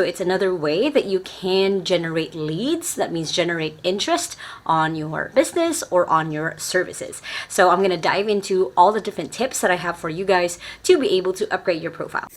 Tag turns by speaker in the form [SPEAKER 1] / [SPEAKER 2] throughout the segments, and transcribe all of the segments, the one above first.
[SPEAKER 1] it's another way that you can generate leads. That means generate interest on your business or on your services. So I'm going to dive into all the different tips that I have for you guys to be able to upgrade your profile.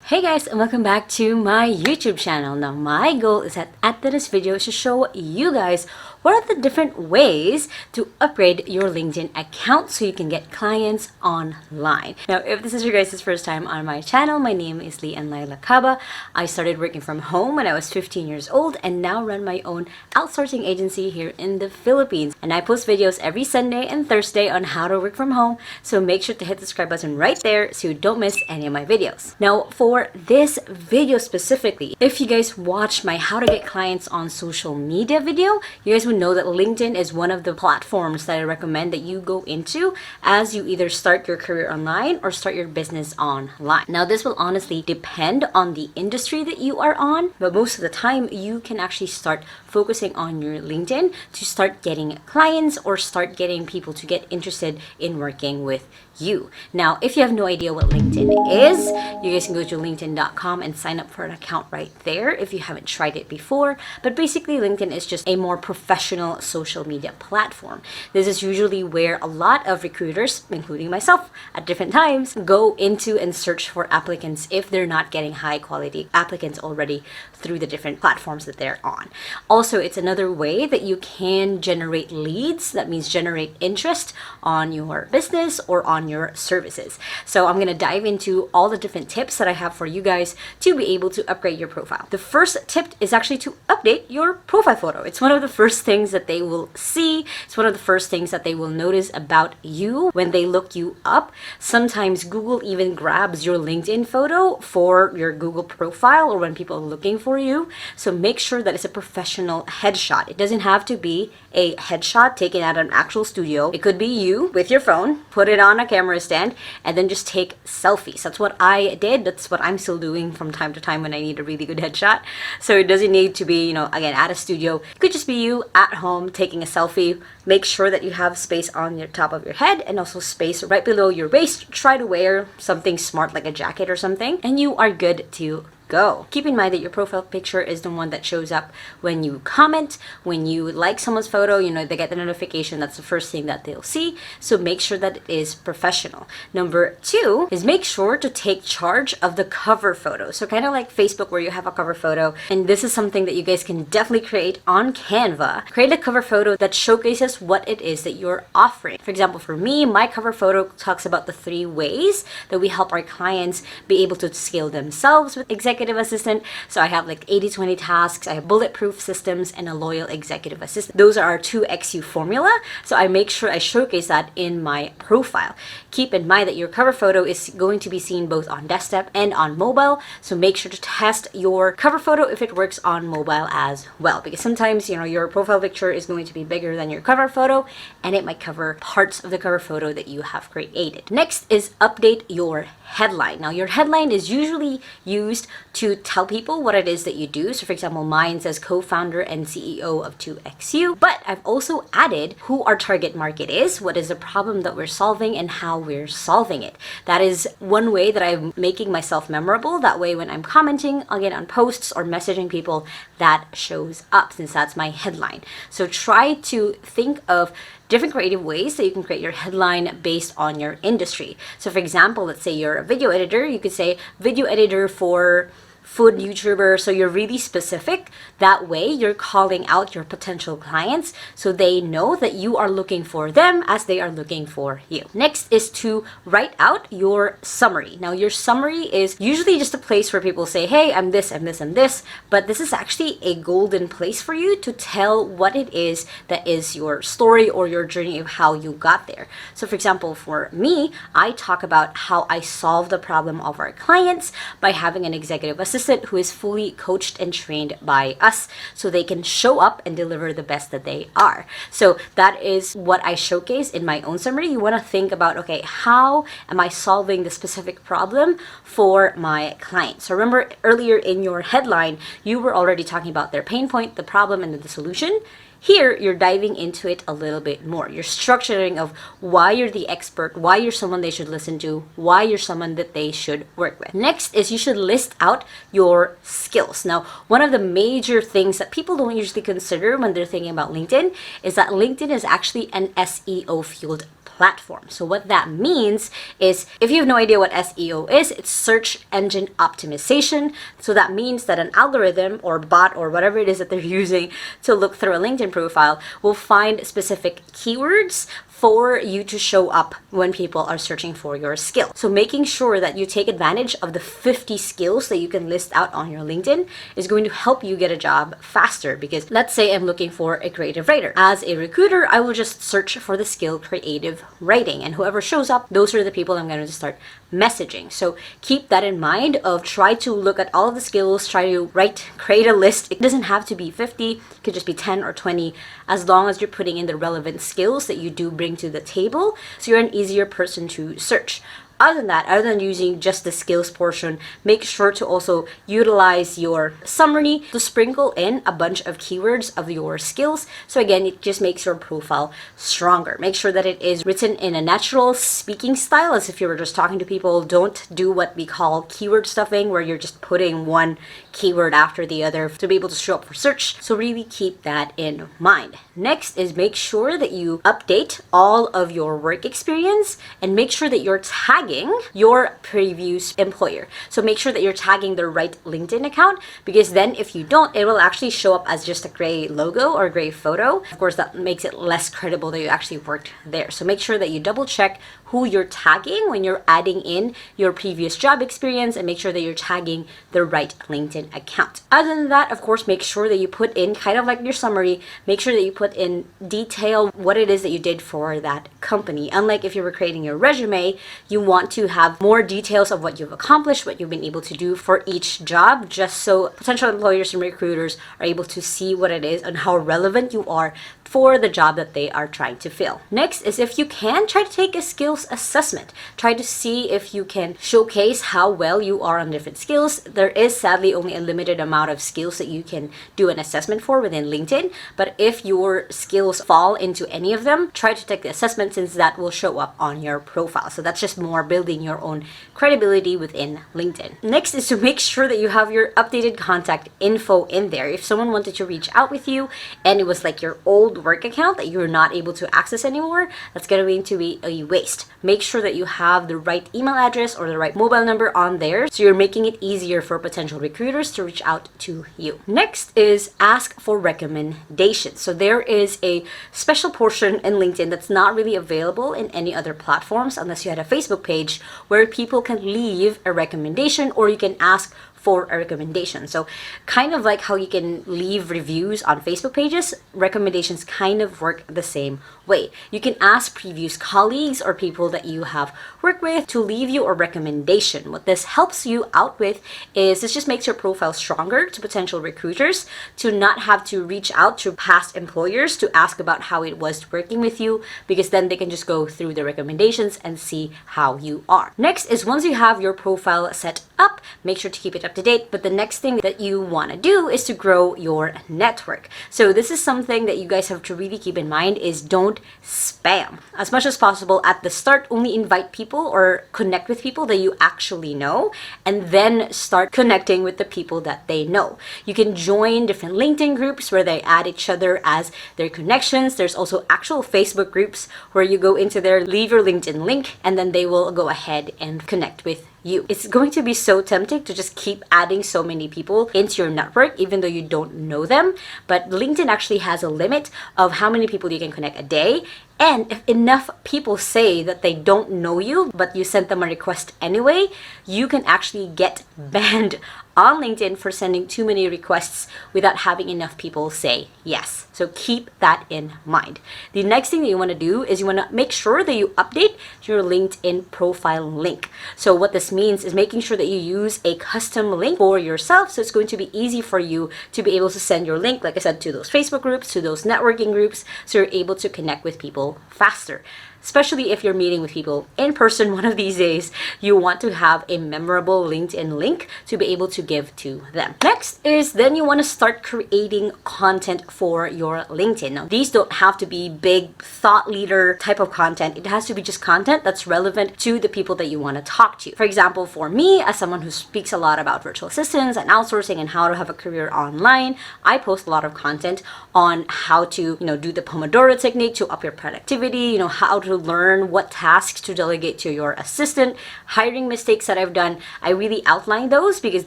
[SPEAKER 1] Hey guys, and welcome back to my YouTube channel. Now my goal is that at this video is to show you guys what are the different ways to upgrade your LinkedIn account so you can get clients online. Now, if this is your guys' first time on my channel, my name is Lai Lacaba. I started working from home when I was 15 years old and now run my own outsourcing agency here in the Philippines. And I post videos every Sunday and Thursday on how to work from home, so make sure to hit the subscribe button right there so you don't miss any of my videos. Now, for this video specifically, if you guys watched my how to get clients on social media video, you guys would know that LinkedIn is one of the platforms that I recommend that you go into as you either start your career online or start your business online. Now, this will honestly depend on the industry that you are on, but most of the time you can actually start focusing on your LinkedIn to start getting clients or start getting people to get interested in working with you. Now, if you have no idea what LinkedIn is, you guys can go to linkedin.com and sign up for an account right there if you haven't tried it before. But basically, LinkedIn is just a more professional social media platform. This is usually where a lot of recruiters, including myself at different times, go into and search for applicants if they're not getting high quality applicants already through the different platforms that they're on. Also, it's another way that you can generate leads. That means generate interest on your business or on your services. So I'm going to dive into all the different tips that I have for you guys to be able to upgrade your profile. The first tip is actually to update your profile photo. It's one of the first things that they will see. It's one of the first things that they will notice about you when they look you up. Sometimes Google even grabs your LinkedIn photo for your Google profile or when people are looking for you. So make sure that it's a professional headshot. It doesn't have to be a headshot taken at an actual studio. It could be you with your phone, put it on a camera stand, and then just take selfies. That's what I did. That's what I'm still doing from time to time when I need a really good headshot. So it doesn't need to be, again, at a studio. It could just be you at home taking a selfie. Make sure that you have space on your top of your head and also space right below your waist. Try to wear something smart like a jacket or something, and you are good to go. Keep in mind that your profile picture is the one that shows up when you comment, when you like someone's photo, they get the notification. That's the first thing that they'll see. So make sure that it is professional. Number 2 is make sure to take charge of the cover photo. So kind of like Facebook where you have a cover photo. And this is something that you guys can definitely create on Canva. Create a cover photo that showcases what it is that you're offering. For example, for me, my cover photo talks about the 3 ways that we help our clients be able to scale themselves with executive assistant. So I have like 80-20 tasks, I have bulletproof systems, and a loyal executive assistant. Those are our 2XU formula. So I make sure I showcase that in my profile. Keep in mind that your cover photo is going to be seen both on desktop and on mobile. So make sure to test your cover photo if it works on mobile as well. Because sometimes, your profile picture is going to be bigger than your cover photo and it might cover parts of the cover photo that you have created. Next is update your headline. Now, your headline is usually used to tell people what it is that you do. So for example, mine says co-founder and CEO of 2XU, but I've also added who our target market is, what is the problem that we're solving, and how we're solving it. That is one way that I'm making myself memorable. That way, when I'm commenting again on posts or messaging people, that shows up since that's my headline. So try to think of different creative ways that you can create your headline based on your industry. So for example, let's say you're a video editor, you could say video editor for food YouTuber. So you're really specific. That way you're calling out your potential clients so they know that you are looking for them as they are looking for you. Next is to write out your summary. Now your summary is usually just a place where people say, hey, I'm this, I'm this, I'm this, but this is actually a golden place for you to tell what it is that is your story or your journey of how you got there. So for example, for me, I talk about how I solve the problem of our clients by having an executive assistant who is fully coached and trained by us so they can show up and deliver the best that they are. So that is what I showcase in my own summary. You want to think about, okay, how am I solving the specific problem for my client? So remember earlier in your headline, you were already talking about their pain point, the problem, and then the solution. Here, you're diving into it a little bit more. You're structuring of why you're the expert, why you're someone they should listen to, why you're someone that they should work with. Next is you should list out your skills. Now, one of the major things that people don't usually consider when they're thinking about LinkedIn is that LinkedIn is actually an SEO fueled platform. So what that means is, if you have no idea what SEO is, it's search engine optimization. So that means that an algorithm or bot or whatever it is that they're using to look through a LinkedIn profile will find specific keywords for you to show up when people are searching for your skill. So making sure that you take advantage of the 50 skills that you can list out on your LinkedIn is going to help you get a job faster. Because let's say I'm looking for a creative writer. As a recruiter, I will just search for the skill creative writing, and whoever shows up, those are the people I'm going to start messaging. So keep that in mind of try to look at all of the skills, try to create a list. It doesn't have to be 50, it could just be 10 or 20, as long as you're putting in the relevant skills that you do bring to the table, so you're an easier person to search. Other than that, other than using just the skills portion, make sure to also utilize your summary to sprinkle in a bunch of keywords of your skills. So again, it just makes your profile stronger. Make sure that it is written in a natural speaking style, as if you were just talking to people. Don't do what we call keyword stuffing, where you're just putting one keyword after the other to be able to show up for search. So really keep that in mind. Next is make sure that you update all of your work experience and make sure that you're tagging your previous employer. So make sure that you're tagging the right LinkedIn account, because then if you don't, it will actually show up as just a gray logo or gray photo. Of course, that makes it less credible that you actually worked there. So make sure that you double check who you're tagging when you're adding in your previous job experience, and make sure that you're tagging the right LinkedIn account. Other than that, of course, make sure that you put in kind of like your summary, make sure that you put in detail what it is that you did for that company. Unlike if you were creating your resume, you want to have more details of what you've accomplished, what you've been able to do for each job, just so potential employers and recruiters are able to see what it is and how relevant you are for the job that they are trying to fill. Next is, if you can, try to take a skills assessment. Try to see if you can showcase how well you are on different skills. There is sadly only a limited amount of skills that you can do an assessment for within LinkedIn, but if your skills fall into any of them, try to take the assessment, since that will show up on your profile. So that's just more building your own credibility within LinkedIn. Next is to make sure that you have your updated contact info in there. If someone wanted to reach out with you and it was like your old work account that you're not able to access anymore, that's going to be a waste. Make sure that you have the right email address or the right mobile number on there, so you're making it easier for potential recruiters to reach out to you. Next is ask for recommendations. So there is a special portion in LinkedIn that's not really available in any other platforms, unless you had a Facebook page, where people can leave a recommendation, or you can ask for a recommendation. So kind of like how you can leave reviews on Facebook pages, recommendations kind of work the same way. You can ask previous colleagues or people that you have worked with to leave you a recommendation. What this helps you out with is this just makes your profile stronger to potential recruiters, to not have to reach out to past employers to ask about how it was working with you, because then they can just go through the recommendations and see how you are. Next is, once you have your profile set up, make sure to keep it up to date. But the next thing that you want to do is to grow your network. So this is something that you guys have to really keep in mind, is don't spam. As much as possible at the start, only invite people or connect with people that you actually know, and then start connecting with the people that they know. You can join different LinkedIn groups where they add each other as their connections. There's also actual Facebook groups where you go into there, leave your LinkedIn link, and then they will go ahead and connect with you. It's going to be so tempting to just keep adding so many people into your network, even though you don't know them. But LinkedIn actually has a limit of how many people you can connect a day. And if enough people say that they don't know you, but you sent them a request anyway, you can actually get banned on LinkedIn for sending too many requests without having enough people say yes. So keep that in mind. The next thing that you want to do is you want to make sure that you update your LinkedIn profile link. So what this means is making sure that you use a custom link for yourself. So it's going to be easy for you to be able to send your link, like I said, to those Facebook groups, to those networking groups, so you're able to connect with people faster. especially if you're meeting with people in person one of these days, you want to have a memorable LinkedIn link to be able to give to them. Next is then you want to start creating content for your LinkedIn. Now, these don't have to be big thought leader type of content. It has to be just content that's relevant to the people that you want to talk to. For example, for me, as someone who speaks a lot about virtual assistants and outsourcing and how to have a career online, I post a lot of content on how to, do the Pomodoro technique to up your productivity, how to learn what tasks to delegate to your assistant, hiring mistakes that I've done. I really outline those because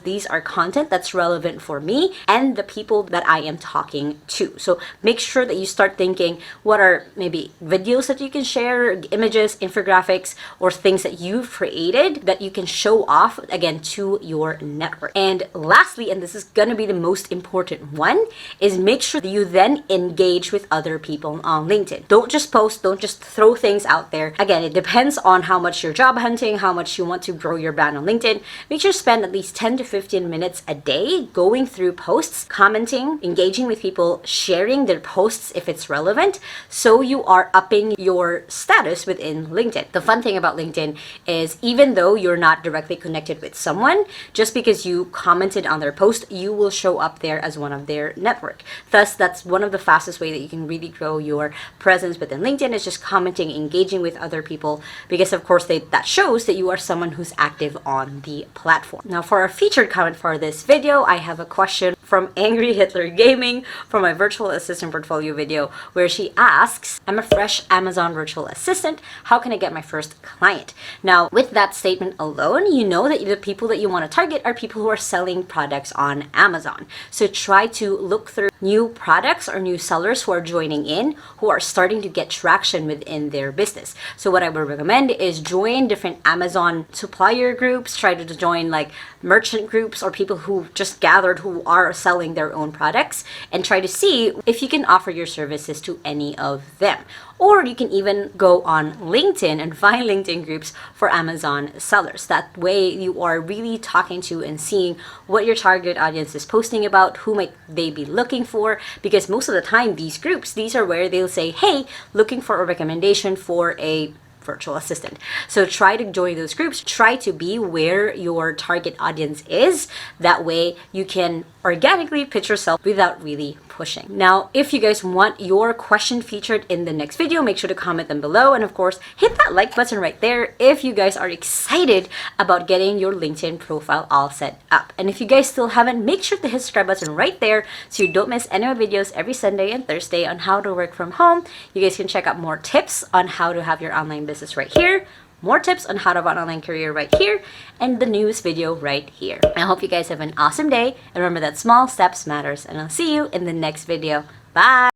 [SPEAKER 1] these are content that's relevant for me and the people that I am talking to. So make sure that you start thinking, what are maybe videos that you can share, images, infographics, or things that you've created that you can show off again to your network. And lastly, and this is going to be the most important one, is make sure that you then engage with other people on LinkedIn. Don't just post, don't just throw things out there. Again, it depends on how much you're job hunting, how much you want to grow your brand on LinkedIn. Make sure to spend at least 10 to 15 minutes a day going through posts, commenting, engaging with people, sharing their posts if it's relevant, so you are upping your status within LinkedIn. The fun thing about LinkedIn is even though you're not directly connected with someone, just because you commented on their post, you will show up there as one of their network. Thus, that's one of the fastest way that you can really grow your presence within LinkedIn is just commenting, engaging with other people, because of course that shows that you are someone who's active on the platform. Now, for our featured comment for this video, I have a question from Angry Hitler Gaming for my virtual assistant portfolio video, where she asks, I'm a fresh Amazon virtual assistant. How can I get my first client? Now, with that statement alone, you know that the people that you want to target are people who are selling products on Amazon. So try to look through new products or new sellers who are joining in, who are starting to get traction within their business. So what I would recommend is join different Amazon supplier groups, try to join like merchant groups or people who just gathered who are selling their own products, and try to see if you can offer your services to any of them. Or you can even go on LinkedIn and find LinkedIn groups for Amazon sellers. That way you are really talking to and seeing what your target audience is posting about, who might they be looking for, because most of the time these groups, these are where they'll say, hey, looking for a recommendation for a virtual assistant. So try to join those groups, try to be where your target audience is. That way you can organically pitch yourself without really pushing. Now, if you guys want your question featured in the next video, make sure to comment them below. And of course, hit that like button right there if you guys are excited about getting your LinkedIn profile all set up. And if you guys still haven't, make sure to hit the subscribe button right there so you don't miss any of my videos every Sunday and Thursday on how to work from home. You guys can check out more tips on how to have your online business right here, more tips on how to have an online career right here, and the newest video right here. I hope you guys have an awesome day, and remember that small steps matters, and I'll see you in the next video. Bye!